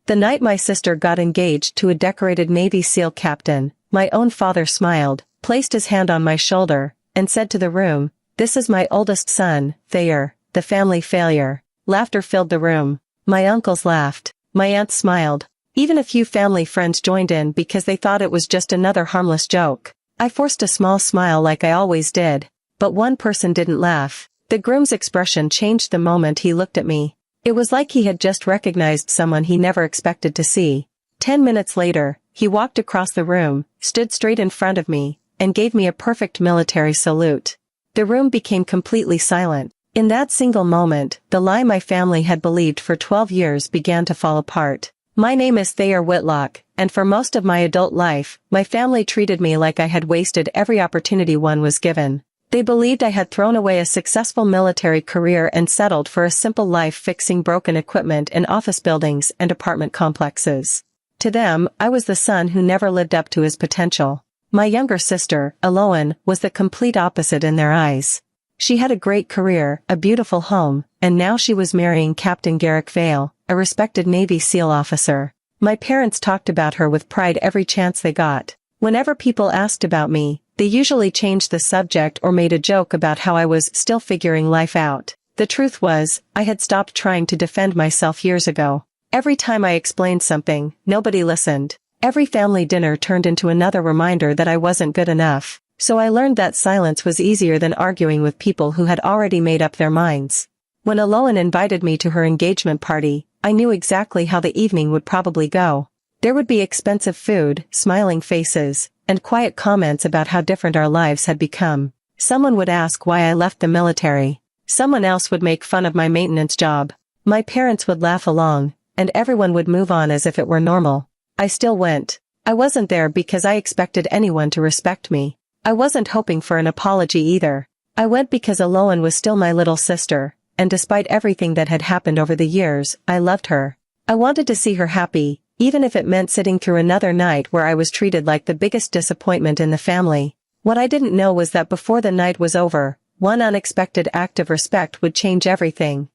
The night my sister got engaged to a decorated Navy SEAL captain, my own father smiled, placed his hand on my shoulder, and said to the room, "This is my oldest son, Thayer, the family failure." Laughter filled the room. My uncles laughed. My aunts smiled. Even a few family friends joined in because they thought it was just another harmless joke. I forced a small smile like I always did. But one person didn't laugh. The groom's expression changed the moment he looked at me. It was like he had just recognized someone he never expected to see. 10 minutes later, he walked across the room, stood straight in front of me, and gave me a perfect military salute. The room became completely silent. In that single moment, the lie my family had believed for 12 years began to fall apart. My name is Thayer Whitlock, and for most of my adult life, my family treated me like I had wasted every opportunity one was given. They believed I had thrown away a successful military career and settled for a simple life fixing broken equipment in office buildings and apartment complexes. To them, I was the son who never lived up to his potential. My younger sister, Eloan, was the complete opposite in their eyes. She had a great career, a beautiful home, and now she was marrying Captain Garrick Vale, a respected Navy SEAL officer. My parents talked about her with pride every chance they got. Whenever people asked about me, they usually changed the subject or made a joke about how I was still figuring life out. The truth was, I had stopped trying to defend myself years ago. Every time I explained something, nobody listened. Every family dinner turned into another reminder that I wasn't good enough. So I learned that silence was easier than arguing with people who had already made up their minds. When Eloan invited me to her engagement party, I knew exactly how the evening would probably go. There would be expensive food, smiling faces, and quiet comments about how different our lives had become. Someone would ask why I left the military. Someone else would make fun of my maintenance job. My parents would laugh along, and everyone would move on as if it were normal. I still went. I wasn't there because I expected anyone to respect me. I wasn't hoping for an apology either. I went because Eloan was still my little sister, and despite everything that had happened over the years, I loved her. I wanted to see her happy, even if it meant sitting through another night where I was treated like the biggest disappointment in the family. What I didn't know was that before the night was over, one unexpected act of respect would change everything.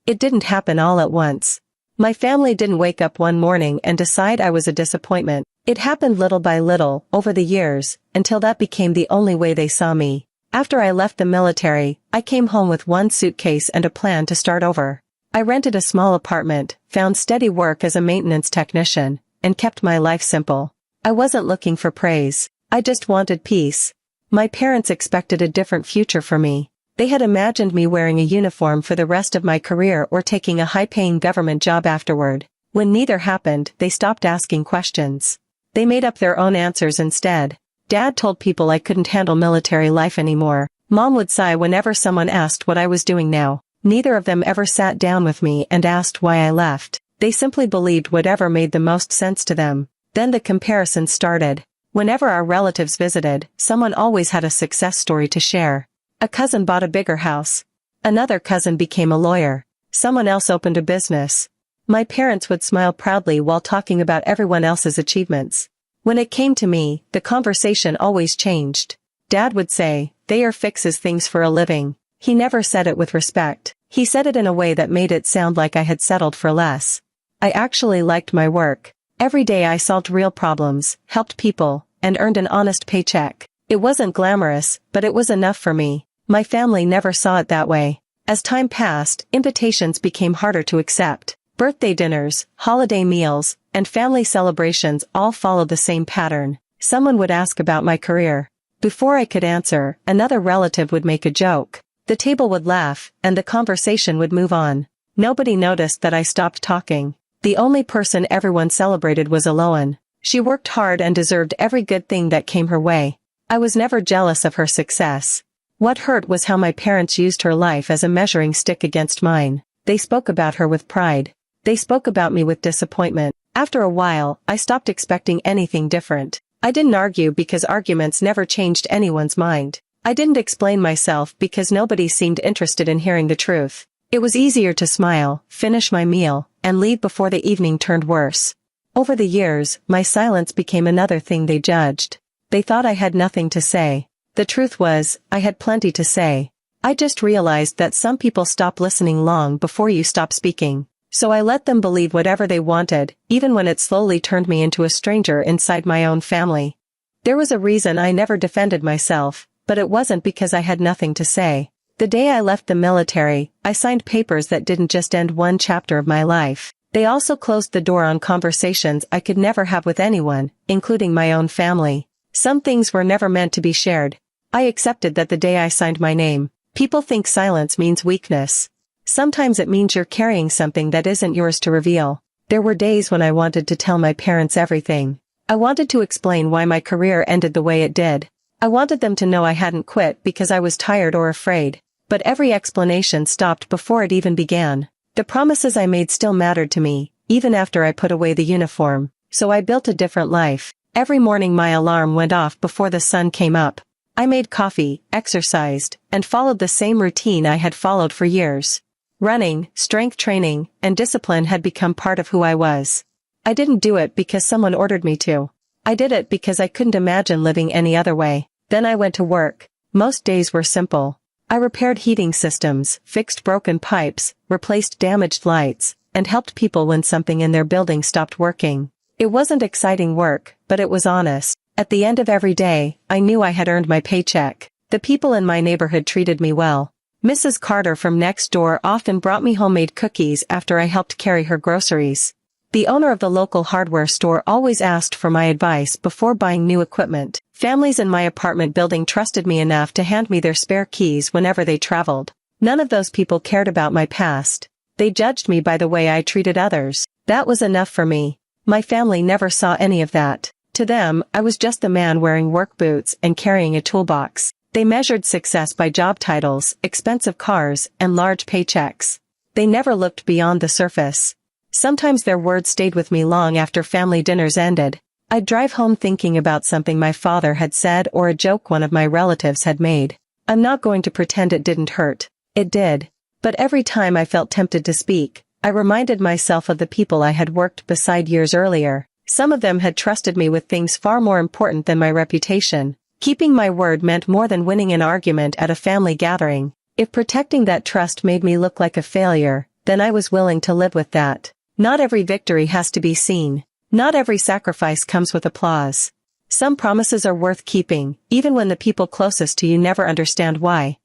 It didn't happen all at once. My family didn't wake up one morning and decide I was a disappointment. It happened little by little, over the years, until that became the only way they saw me. After I left the military, I came home with one suitcase and a plan to start over. I rented a small apartment, found steady work as a maintenance technician, and kept my life simple. I wasn't looking for praise. I just wanted peace. My parents expected a different future for me. They had imagined me wearing a uniform for the rest of my career or taking a high-paying government job afterward. When neither happened, they stopped asking questions. They made up their own answers instead. Dad told people I couldn't handle military life anymore. Mom would sigh whenever someone asked what I was doing now. Neither of them ever sat down with me and asked why I left. They simply believed whatever made the most sense to them. Then the comparison started. Whenever our relatives visited, someone always had a success story to share. A cousin bought a bigger house. Another cousin became a lawyer. Someone else opened a business. My parents would smile proudly while talking about everyone else's achievements. When it came to me, the conversation always changed. Dad would say, "Thayer fixes things for a living." He never said it with respect. He said it in a way that made it sound like I had settled for less. I actually liked my work. Every day I solved real problems, helped people, and earned an honest paycheck. It wasn't glamorous, but it was enough for me. My family never saw it that way. As time passed, invitations became harder to accept. Birthday dinners, holiday meals, and family celebrations all followed the same pattern. Someone would ask about my career. Before I could answer, another relative would make a joke. The table would laugh, and the conversation would move on. Nobody noticed that I stopped talking. The only person everyone celebrated was Eloan. She worked hard and deserved every good thing that came her way. I was never jealous of her success. What hurt was how my parents used her life as a measuring stick against mine. They spoke about her with pride. They spoke about me with disappointment. After a while, I stopped expecting anything different. I didn't argue because arguments never changed anyone's mind. I didn't explain myself because nobody seemed interested in hearing the truth. It was easier to smile, finish my meal, and leave before the evening turned worse. Over the years, my silence became another thing they judged. They thought I had nothing to say. The truth was, I had plenty to say. I just realized that some people stop listening long before you stop speaking. So I let them believe whatever they wanted, even when it slowly turned me into a stranger inside my own family. There was a reason I never defended myself, but it wasn't because I had nothing to say. The day I left the military, I signed papers that didn't just end one chapter of my life. They also closed the door on conversations I could never have with anyone, including my own family. Some things were never meant to be shared. I accepted that the day I signed my name. People think silence means weakness. Sometimes it means you're carrying something that isn't yours to reveal. There were days when I wanted to tell my parents everything. I wanted to explain why my career ended the way it did. I wanted them to know I hadn't quit because I was tired or afraid. But every explanation stopped before it even began. The promises I made still mattered to me, even after I put away the uniform. So I built a different life. Every morning my alarm went off before the sun came up. I made coffee, exercised, and followed the same routine I had followed for years. Running, strength training, and discipline had become part of who I was. I didn't do it because someone ordered me to. I did it because I couldn't imagine living any other way. Then I went to work. Most days were simple. I repaired heating systems, fixed broken pipes, replaced damaged lights, and helped people when something in their building stopped working. It wasn't exciting work, but it was honest. At the end of every day, I knew I had earned my paycheck. The people in my neighborhood treated me well. Mrs. Carter from next door often brought me homemade cookies after I helped carry her groceries. The owner of the local hardware store always asked for my advice before buying new equipment. Families in my apartment building trusted me enough to hand me their spare keys whenever they traveled. None of those people cared about my past. They judged me by the way I treated others. That was enough for me. My family never saw any of that. To them, I was just the man wearing work boots and carrying a toolbox. They measured success by job titles, expensive cars, and large paychecks. They never looked beyond the surface. Sometimes their words stayed with me long after family dinners ended. I'd drive home thinking about something my father had said or a joke one of my relatives had made. I'm not going to pretend it didn't hurt. It did. But every time I felt tempted to speak, I reminded myself of the people I had worked beside years earlier. Some of them had trusted me with things far more important than my reputation. Keeping my word meant more than winning an argument at a family gathering. If protecting that trust made me look like a failure, then I was willing to live with that. Not every victory has to be seen. Not every sacrifice comes with applause. Some promises are worth keeping, even when the people closest to you never understand why.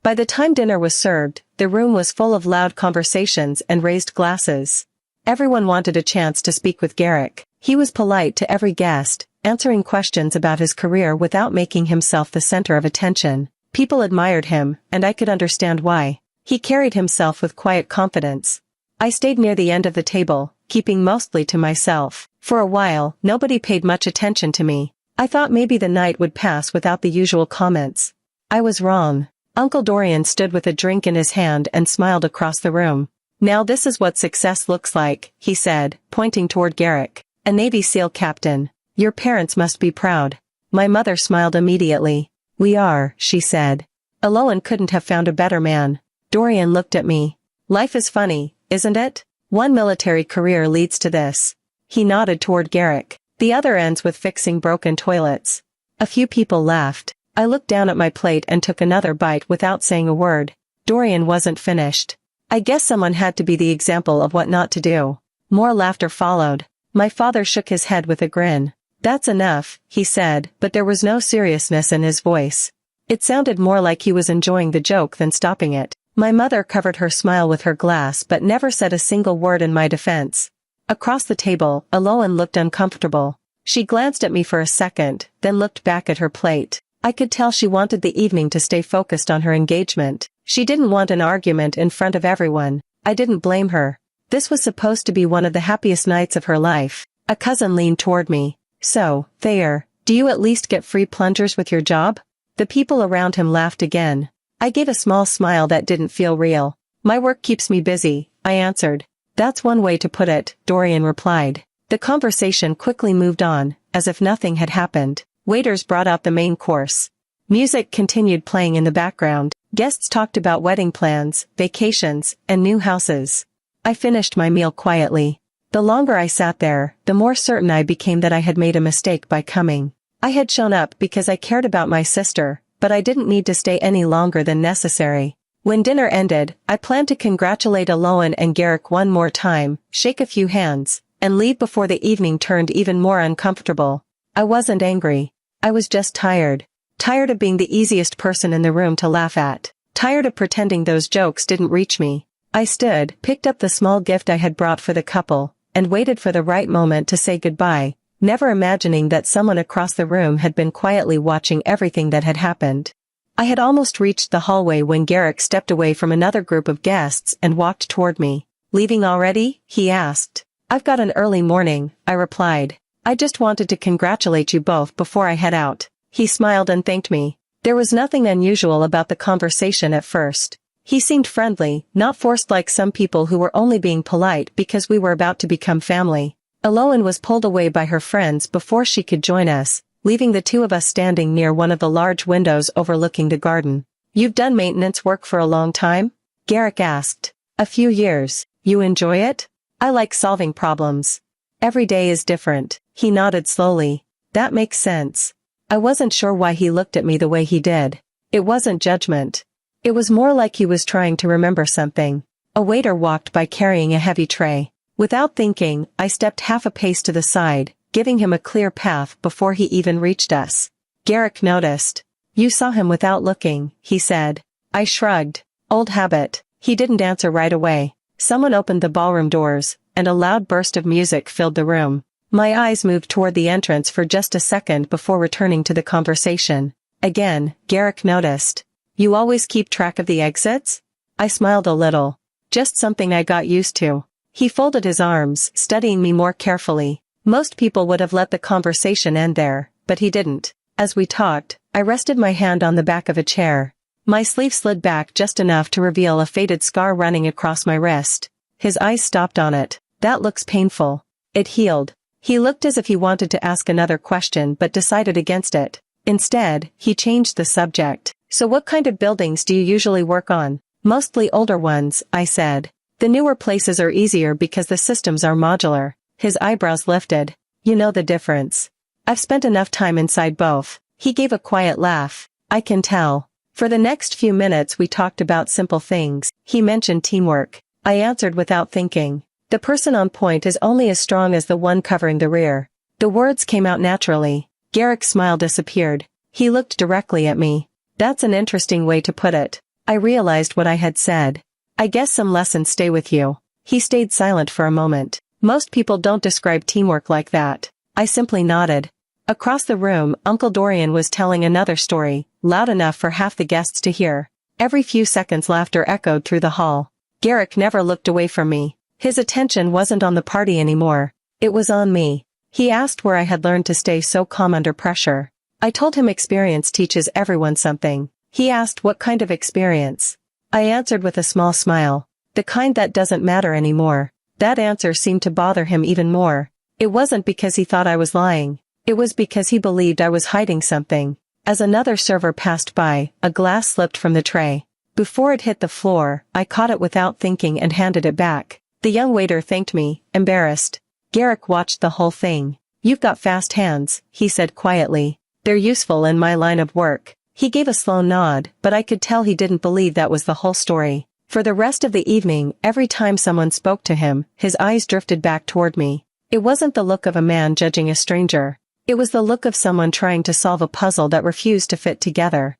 By the time dinner was served, the room was full of loud conversations and raised glasses. Everyone wanted a chance to speak with Garrick. He was polite to every guest, answering questions about his career without making himself the center of attention. People admired him, and I could understand why. He carried himself with quiet confidence. I stayed near the end of the table, keeping mostly to myself. For a while, nobody paid much attention to me. I thought maybe the night would pass without the usual comments. I was wrong. Uncle Dorian stood with a drink in his hand and smiled across the room. "Now this is what success looks like," he said, pointing toward Garrick. "A Navy SEAL captain. Your parents must be proud." My mother smiled immediately. "We are," she said. "Eloan couldn't have found a better man." Dorian looked at me. "Life is funny, isn't it? One military career leads to this." He nodded toward Garrick. "The other ends with fixing broken toilets." A few people laughed. I looked down at my plate and took another bite without saying a word. Dorian wasn't finished. "I guess someone had to be the example of what not to do." More laughter followed. My father shook his head with a grin. "That's enough," he said, but there was no seriousness in his voice. It sounded more like he was enjoying the joke than stopping it. My mother covered her smile with her glass but never said a single word in my defense. Across the table, Eloan looked uncomfortable. She glanced at me for a second, then looked back at her plate. I could tell she wanted the evening to stay focused on her engagement. She didn't want an argument in front of everyone. I didn't blame her. This was supposed to be one of the happiest nights of her life. A cousin leaned toward me. "So, Thayer, do you at least get free plungers with your job?" The people around him laughed again. I gave a small smile that didn't feel real. "My work keeps me busy," I answered. "That's one way to put it," Dorian replied. The conversation quickly moved on, as if nothing had happened. Waiters brought out the main course. Music continued playing in the background. Guests talked about wedding plans, vacations, and new houses. I finished my meal quietly. The longer I sat there, the more certain I became that I had made a mistake by coming. I had shown up because I cared about my sister, but I didn't need to stay any longer than necessary. When dinner ended, I planned to congratulate Aloan and Garrick one more time, shake a few hands, and leave before the evening turned even more uncomfortable. I wasn't angry. I was just tired. Tired of being the easiest person in the room to laugh at. Tired of pretending those jokes didn't reach me. I stood, picked up the small gift I had brought for the couple, and waited for the right moment to say goodbye, never imagining that someone across the room had been quietly watching everything that had happened. I had almost reached the hallway when Garrick stepped away from another group of guests and walked toward me. "Leaving already?" he asked. "I've got an early morning," I replied. "I just wanted to congratulate you both before I head out." He smiled and thanked me. There was nothing unusual about the conversation at first. He seemed friendly, not forced like some people who were only being polite because we were about to become family. Aloan was pulled away by her friends before she could join us, leaving the two of us standing near one of the large windows overlooking the garden. "You've done maintenance work for a long time?" Garrick asked. "A few years. You enjoy it?" "I like solving problems. Every day is different." He nodded slowly. "That makes sense." I wasn't sure why he looked at me the way he did. It wasn't judgment. It was more like he was trying to remember something. A waiter walked by carrying a heavy tray. Without thinking, I stepped half a pace to the side, giving him a clear path before he even reached us. Garrick noticed. "You saw him without looking," he said. I shrugged. "Old habit." He didn't answer right away. Someone opened the ballroom doors, and a loud burst of music filled the room. My eyes moved toward the entrance for just a second before returning to the conversation. Again, Garrick noticed. "You always keep track of the exits?" I smiled a little. "Just something I got used to." He folded his arms, studying me more carefully. Most people would have let the conversation end there, but he didn't. As we talked, I rested my hand on the back of a chair. My sleeve slid back just enough to reveal a faded scar running across my wrist. His eyes stopped on it. "That looks painful." It healed. He looked as if he wanted to ask another question but decided against it. Instead, he changed the subject. "So what kind of buildings do you usually work on?" "Mostly older ones," I said. "The newer places are easier because the systems are modular." His eyebrows lifted. "You know the difference." "I've spent enough time inside both." He gave a quiet laugh. "I can tell." For the next few minutes we talked about simple things. He mentioned teamwork. I answered without thinking. "The person on point is only as strong as the one covering the rear." The words came out naturally. Garrick's smile disappeared. He looked directly at me. "That's an interesting way to put it." I realized what I had said. "I guess some lessons stay with you." He stayed silent for a moment. "Most people don't describe teamwork like that." I simply nodded. Across the room, Uncle Dorian was telling another story, loud enough for half the guests to hear. Every few seconds laughter echoed through the hall. Garrick never looked away from me. His attention wasn't on the party anymore. It was on me. He asked where I had learned to stay so calm under pressure. I told him experience teaches everyone something. He asked what kind of experience. I answered with a small smile. "The kind that doesn't matter anymore." That answer seemed to bother him even more. It wasn't because he thought I was lying. It was because he believed I was hiding something. As another server passed by, a glass slipped from the tray. Before it hit the floor, I caught it without thinking and handed it back. The young waiter thanked me, embarrassed. Garrick watched the whole thing. "You've got fast hands," he said quietly. "They're useful in my line of work." He gave a slow nod, but I could tell he didn't believe that was the whole story. For the rest of the evening, every time someone spoke to him, his eyes drifted back toward me. It wasn't the look of a man judging a stranger. It was the look of someone trying to solve a puzzle that refused to fit together.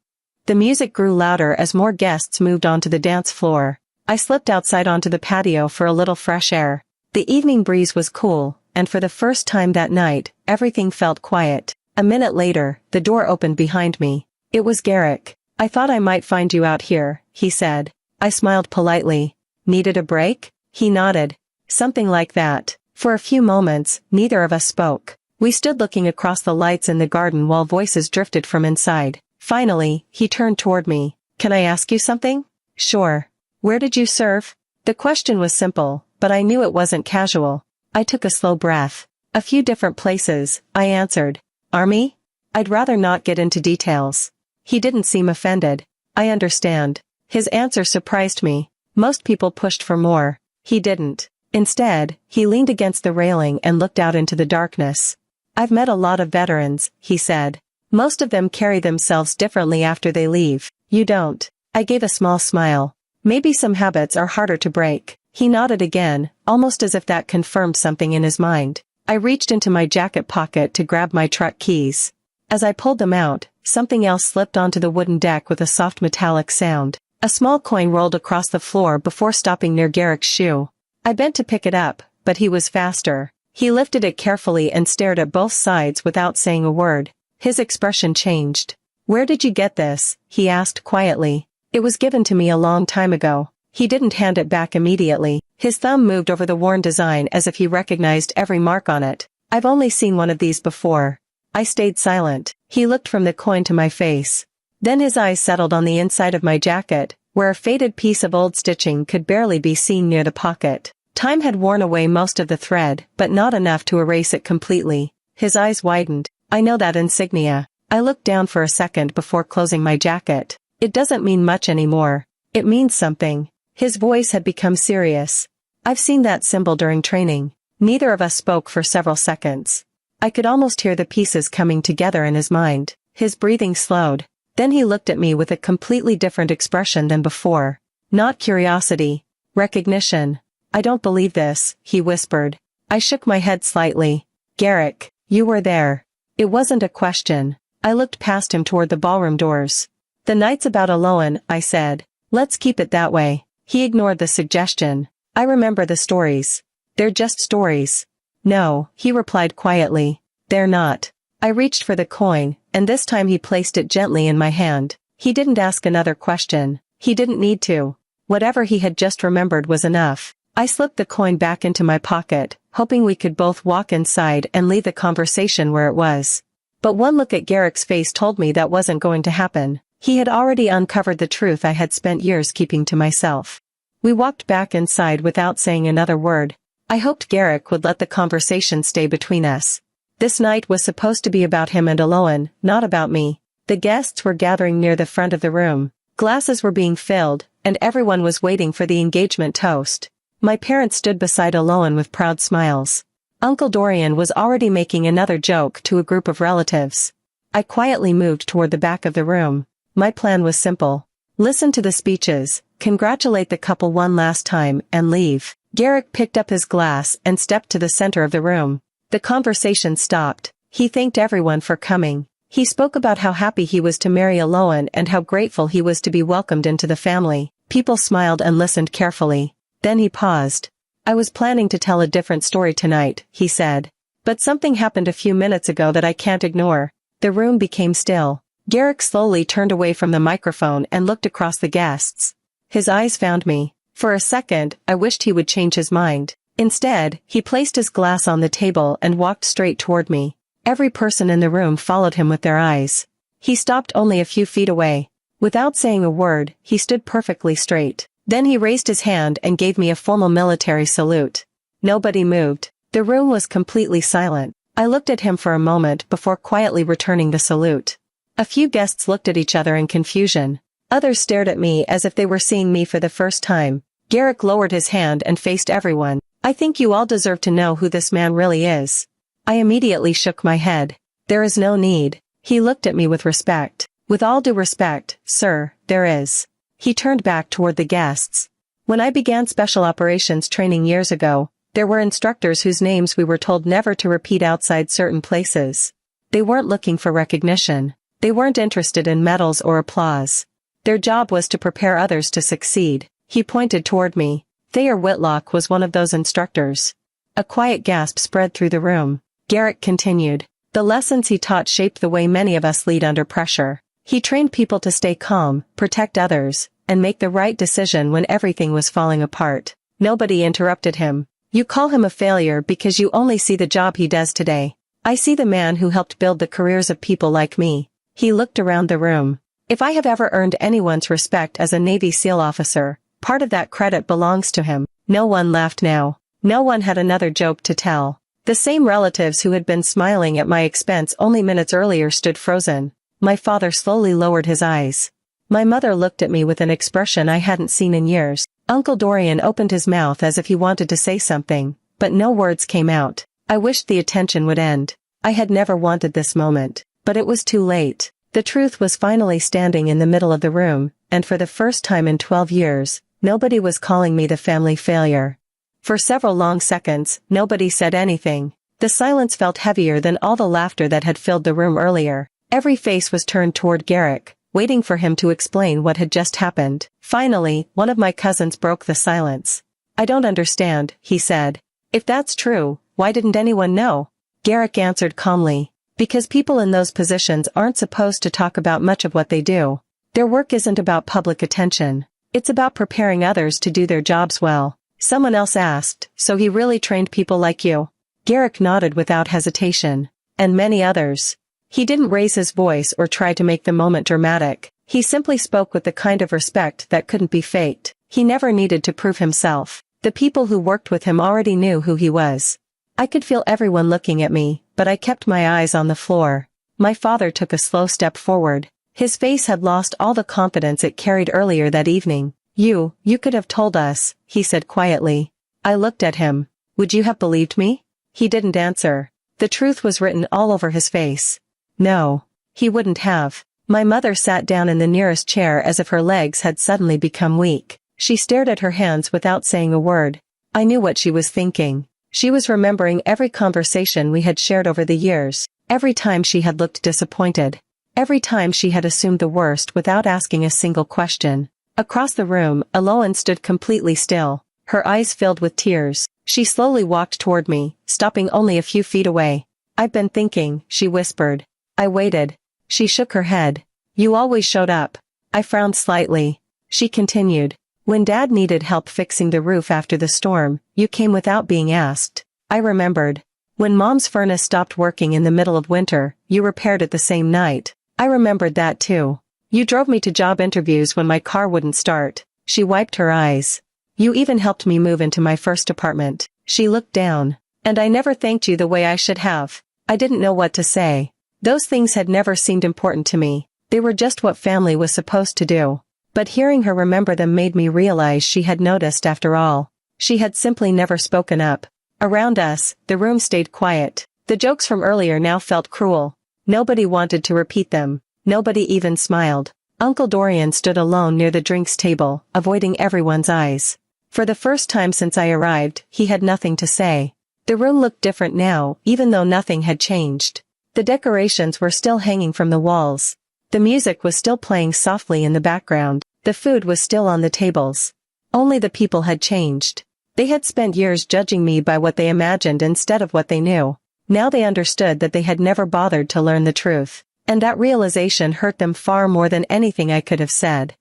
The music grew louder as more guests moved onto the dance floor. I slipped outside onto the patio for a little fresh air. The evening breeze was cool, and for the first time that night, everything felt quiet. A minute later, the door opened behind me. It was Garrick. "I thought I might find you out here," he said. I smiled politely. "Needed a break?" He nodded. "Something like that." For a few moments, neither of us spoke. We stood looking across the lights in the garden while voices drifted from inside. Finally, he turned toward me. "Can I ask you something?" "Sure." "Where did you serve?" The question was simple, but I knew it wasn't casual. I took a slow breath. "A few different places," I answered. "Army?" "I'd rather not get into details." He didn't seem offended. "I understand." His answer surprised me. Most people pushed for more. He didn't. Instead, he leaned against the railing and looked out into the darkness. "I've met a lot of veterans," he said. "Most of them carry themselves differently after they leave. You don't." I gave a small smile. Maybe some habits are harder to break. He nodded again, almost as if that confirmed something in his mind. I reached into my jacket pocket to grab my truck keys. As I pulled them out, something else slipped onto the wooden deck with a soft metallic sound. A small coin rolled across the floor before stopping near Garrick's shoe. I bent to pick it up, but he was faster. He lifted it carefully and stared at both sides without saying a word. His expression changed. "Where did you get this?" he asked quietly. "It was given to me a long time ago." He didn't hand it back immediately. His thumb moved over the worn design as if he recognized every mark on it. "I've only seen one of these before." I stayed silent. He looked from the coin to my face. Then his eyes settled on the inside of my jacket, where a faded piece of old stitching could barely be seen near the pocket. Time had worn away most of the thread, but not enough to erase it completely. His eyes widened. "I know that insignia." I looked down for a second before closing my jacket. "It doesn't mean much anymore." "It means something." His voice had become serious. "I've seen that symbol during training." Neither of us spoke for several seconds. I could almost hear the pieces coming together in his mind. His breathing slowed. Then he looked at me with a completely different expression than before. Not curiosity. Recognition. "I don't believe this," he whispered. I shook my head slightly. "Garrick, you were there." It wasn't a question. I looked past him toward the ballroom doors. "The night's about Alohan," I said. "Let's keep it that way." He ignored the suggestion. "I remember the stories." "They're just stories." "No," he replied quietly. "They're not." I reached for the coin, and this time he placed it gently in my hand. He didn't ask another question. He didn't need to. Whatever he had just remembered was enough. I slipped the coin back into my pocket, hoping we could both walk inside and leave the conversation where it was. But one look at Garrick's face told me that wasn't going to happen. He had already uncovered the truth I had spent years keeping to myself. We walked back inside without saying another word. I hoped Garrick would let the conversation stay between us. This night was supposed to be about him and Alohan, not about me. The guests were gathering near the front of the room. Glasses were being filled, and everyone was waiting for the engagement toast. My parents stood beside Alohan with proud smiles. Uncle Dorian was already making another joke to a group of relatives. I quietly moved toward the back of the room. My plan was simple. Listen to the speeches, congratulate the couple one last time, and leave. Garrick picked up his glass and stepped to the center of the room. The conversation stopped. He thanked everyone for coming. He spoke about how happy he was to marry Alohan and how grateful he was to be welcomed into the family. People smiled and listened carefully. Then he paused. "I was planning to tell a different story tonight," he said. "But something happened a few minutes ago that I can't ignore." The room became still. Garrick slowly turned away from the microphone and looked across the guests. His eyes found me. For a second, I wished he would change his mind. Instead, he placed his glass on the table and walked straight toward me. Every person in the room followed him with their eyes. He stopped only a few feet away. Without saying a word, he stood perfectly straight. Then he raised his hand and gave me a formal military salute. Nobody moved. The room was completely silent. I looked at him for a moment before quietly returning the salute. A few guests looked at each other in confusion. Others stared at me as if they were seeing me for the first time. Garrick lowered his hand and faced everyone. "I think you all deserve to know who this man really is." I immediately shook my head. "There is no need." He looked at me with respect. "With all due respect, sir, there is." He turned back toward the guests. "When I began special operations training years ago, there were instructors whose names we were told never to repeat outside certain places. They weren't looking for recognition. They weren't interested in medals or applause. Their job was to prepare others to succeed." He pointed toward me. Thayer Whitlock was one of those instructors. A quiet gasp spread through the room. Garrick continued. "The lessons he taught shaped the way many of us lead under pressure. He trained people to stay calm, protect others, and make the right decision when everything was falling apart." Nobody interrupted him. "You call him a failure because you only see the job he does today. I see the man who helped build the careers of people like me." He looked around the room. "If I have ever earned anyone's respect as a Navy SEAL officer, part of that credit belongs to him." No one laughed now. No one had another joke to tell. The same relatives who had been smiling at my expense only minutes earlier stood frozen. My father slowly lowered his eyes. My mother looked at me with an expression I hadn't seen in years. Uncle Dorian opened his mouth as if he wanted to say something, but no words came out. I wished the attention would end. I had never wanted this moment, but it was too late. The truth was finally standing in the middle of the room, and for the first time in 12 years, Nobody was calling me the family failure. For several long seconds, nobody said anything. The silence felt heavier than all the laughter that had filled the room earlier. Every face was turned toward Garrick, waiting for him to explain what had just happened. Finally, one of my cousins broke the silence. "I don't understand," he said. "If that's true, why didn't anyone know?" Garrick answered calmly. "Because people in those positions aren't supposed to talk about much of what they do. Their work isn't about public attention. It's about preparing others to do their jobs well." Someone else asked, "So he really trained people like you?" Garrick nodded without hesitation. "And many others." He didn't raise his voice or try to make the moment dramatic. He simply spoke with the kind of respect that couldn't be faked. He never needed to prove himself. The people who worked with him already knew who he was. I could feel everyone looking at me, but I kept my eyes on the floor. My father took a slow step forward. His face had lost all the confidence it carried earlier that evening. You could have told us," he said quietly. I looked at him. "Would you have believed me?" He didn't answer. The truth was written all over his face. No, he wouldn't have. My mother sat down in the nearest chair as if her legs had suddenly become weak. She stared at her hands without saying a word. I knew what she was thinking. She was remembering every conversation we had shared over the years, every time she had looked disappointed, every time she had assumed the worst without asking a single question. Across the room, Aloan stood completely still, her eyes filled with tears. She slowly walked toward me, stopping only a few feet away. "I've been thinking," she whispered. I waited. She shook her head. "You always showed up." I frowned slightly. She continued. "When Dad needed help fixing the roof after the storm, you came without being asked." I remembered. When Mom's furnace stopped working in the middle of winter, you repaired it the same night. I remembered that too. You drove me to job interviews when my car wouldn't start. She wiped her eyes. "You even helped me move into my first apartment." She looked down. "And I never thanked you the way I should have." I didn't know what to say. Those things had never seemed important to me. They were just what family was supposed to do. But hearing her remember them made me realize she had noticed after all. She had simply never spoken up. Around us, the room stayed quiet. The jokes from earlier now felt cruel. Nobody wanted to repeat them. Nobody even smiled. Uncle Dorian stood alone near the drinks table, avoiding everyone's eyes. For the first time since I arrived, he had nothing to say. The room looked different now, even though nothing had changed. The decorations were still hanging from the walls. The music was still playing softly in the background. The food was still on the tables. Only the people had changed. They had spent years judging me by what they imagined instead of what they knew. Now they understood that they had never bothered to learn the truth. And that realization hurt them far more than anything I could have said.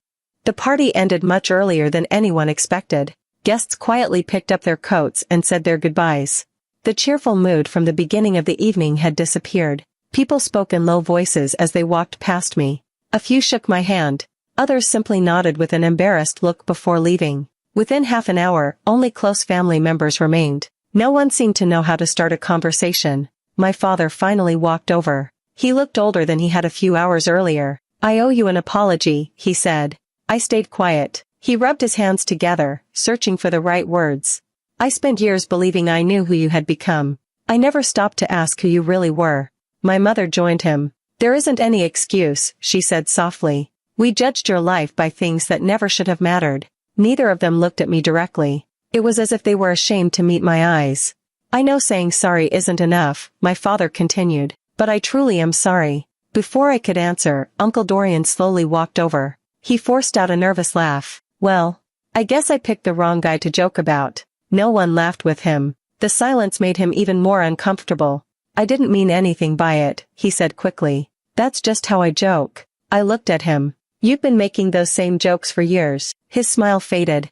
The party ended much earlier than anyone expected. Guests quietly picked up their coats and said their goodbyes. The cheerful mood from the beginning of the evening had disappeared. People spoke in low voices as they walked past me. A few shook my hand. Others simply nodded with an embarrassed look before leaving. Within half an hour, only close family members remained. No one seemed to know how to start a conversation. My father finally walked over. He looked older than he had a few hours earlier. "I owe you an apology," he said. I stayed quiet. He rubbed his hands together, searching for the right words. "I spent years believing I knew who you had become. I never stopped to ask who you really were." My mother joined him. "There isn't any excuse," she said softly. "We judged your life by things that never should have mattered." Neither of them looked at me directly. It was as if they were ashamed to meet my eyes. "I know saying sorry isn't enough," my father continued, "but I truly am sorry." Before I could answer, Uncle Dorian slowly walked over. He forced out a nervous laugh. "Well, I guess I picked the wrong guy to joke about." No one laughed with him. The silence made him even more uncomfortable. "I didn't mean anything by it," he said quickly. "That's just how I joke." I looked at him. "You've been making those same jokes for years." His smile faded.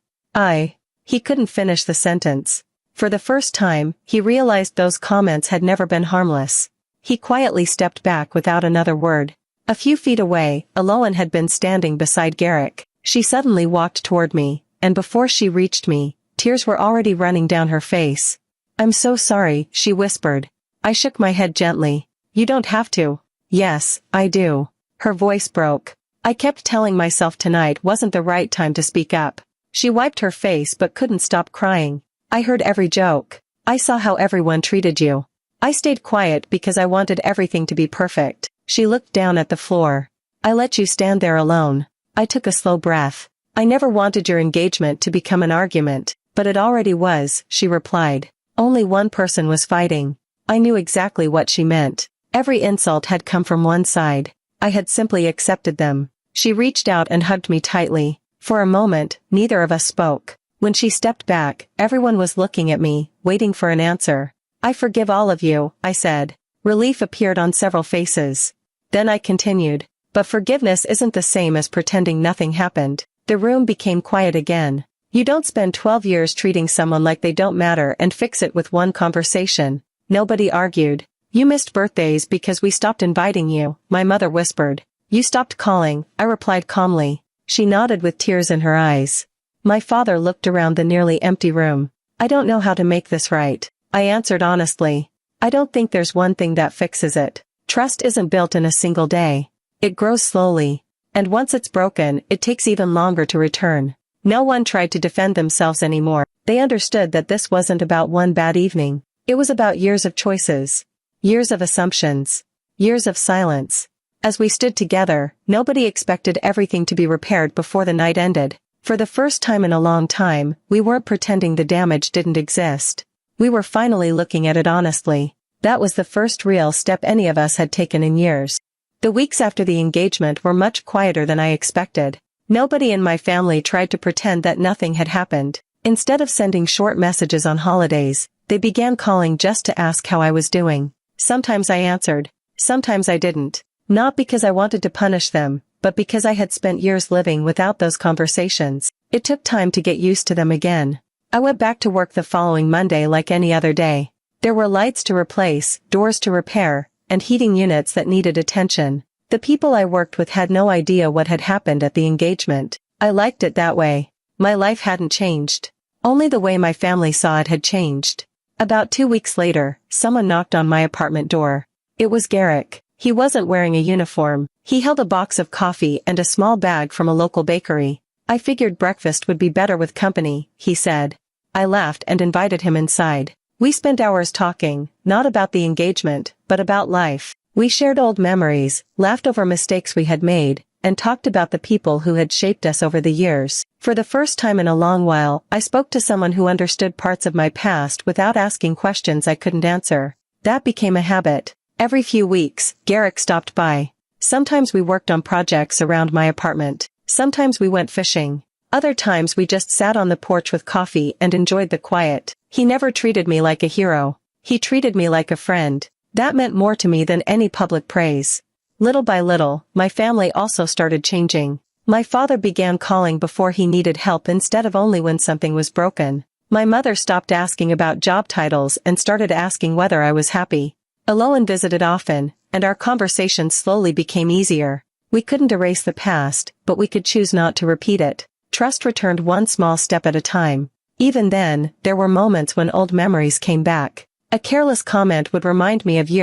He couldn't finish the sentence. For the first time, he realized those comments had never been harmless. He quietly stepped back without another word. A few feet away, Aloan had been standing beside Garrick. She suddenly walked toward me, and before she reached me, tears were already running down her face. "I'm so sorry," she whispered. I shook my head gently. "You don't have to." "Yes, I do." Her voice broke. I kept telling myself tonight wasn't the right time to speak up. She wiped her face but couldn't stop crying. "I heard every joke. I saw how everyone treated you. I stayed quiet because I wanted everything to be perfect." She looked down at the floor. "I let you stand there alone." I took a slow breath. I never wanted your engagement to become an argument, but it already was, she replied. Only one person was fighting. I knew exactly what she meant. Every insult had come from one side. I had simply accepted them. She reached out and hugged me tightly. For a moment, neither of us spoke. When she stepped back, everyone was looking at me, waiting for an answer. I forgive all of you, I said. Relief appeared on several faces. Then I continued. But forgiveness isn't the same as pretending nothing happened. The room became quiet again. You don't spend 12 years treating someone like they don't matter and fix it with one conversation. Nobody argued. You missed birthdays because we stopped inviting you, my mother whispered. You stopped calling, I replied calmly. She nodded with tears in her eyes. My father looked around the nearly empty room. I don't know how to make this right, I answered honestly. I don't think there's one thing that fixes it. Trust isn't built in a single day. It grows slowly. And once it's broken, it takes even longer to return. No one tried to defend themselves anymore. They understood that this wasn't about one bad evening. It was about years of choices. Years of assumptions. Years of silence. As we stood together, nobody expected everything to be repaired before the night ended. For the first time in a long time, we weren't pretending the damage didn't exist. We were finally looking at it honestly. That was the first real step any of us had taken in years. The weeks after the engagement were much quieter than I expected. Nobody in my family tried to pretend that nothing had happened. Instead of sending short messages on holidays, they began calling just to ask how I was doing. Sometimes I answered. Sometimes I didn't. Not because I wanted to punish them, but because I had spent years living without those conversations. It took time to get used to them again. I went back to work the following Monday like any other day. There were lights to replace, doors to repair, and heating units that needed attention. The people I worked with had no idea what had happened at the engagement. I liked it that way. My life hadn't changed. Only the way my family saw it had changed. About 2 weeks later, someone knocked on my apartment door. It was Garrick. He wasn't wearing a uniform. He held a box of coffee and a small bag from a local bakery. I figured breakfast would be better with company, he said. I laughed and invited him inside. We spent hours talking, not about the engagement, but about life. We shared old memories, laughed over mistakes we had made, and talked about the people who had shaped us over the years. For the first time in a long while, I spoke to someone who understood parts of my past without asking questions I couldn't answer. That became a habit. Every few weeks, Garrick stopped by. Sometimes we worked on projects around my apartment. Sometimes we went fishing. Other times we just sat on the porch with coffee and enjoyed the quiet. He never treated me like a hero. He treated me like a friend. That meant more to me than any public praise. Little by little, my family also started changing. My father began calling before he needed help instead of only when something was broken. My mother stopped asking about job titles and started asking whether I was happy. Aloan visited often, and our conversations slowly became easier. We couldn't erase the past, but we could choose not to repeat it. Trust returned one small step at a time. Even then, there were moments when old memories came back. A careless comment would remind me of years